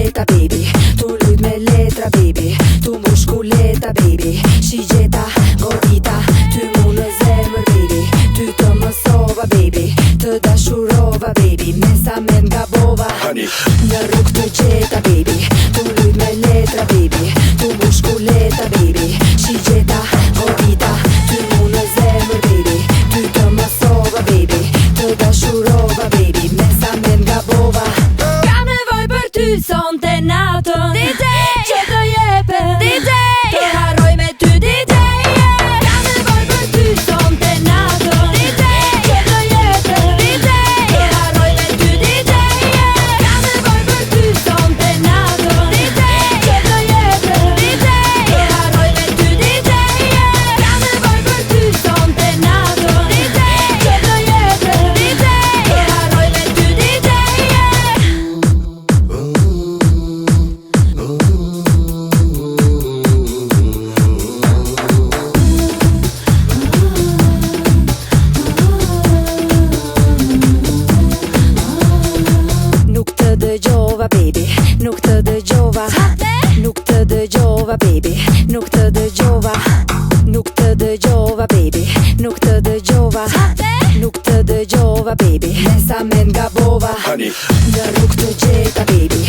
gjeta baby, tu lyt me letra baby, tu mbush kuleta baby, shigjeta, godita, ty mu në zemër baby, ty të mësova baby, të dashurova baby, me sa me ngabova. Në rrug të gjeta baby, tu lyt me letra baby, tu mbush kuleta baby, shigjeta, godita, ty mu në zemër baby, ty të mësova baby, të dashurova baby, me sa me ngabova. Kam nevoj për ty sonte natën, DJ, që të jepe, DJ, të harroj me ty DJ. Kam nevoj për ty sonte natën, DJ, që të jepe, DJ, të harroj me ty DJ. Kam nevoj për ty sonte natën, DJ, që të jepe, DJ, të harroj me ty DJ. Kam nevoj për ty sonte natën, DJ, që të jepe, DJ, të harroj me ty DJ. Nuk të dëgjova baby, nuk të dëgjova, nuk të dëgjova baby, nuk të dëgjova, nuk të dëgjova baby, nuk të dëgjova, nuk të dëgjova baby, me sa me ngabova. Në rrug të gjeta baby,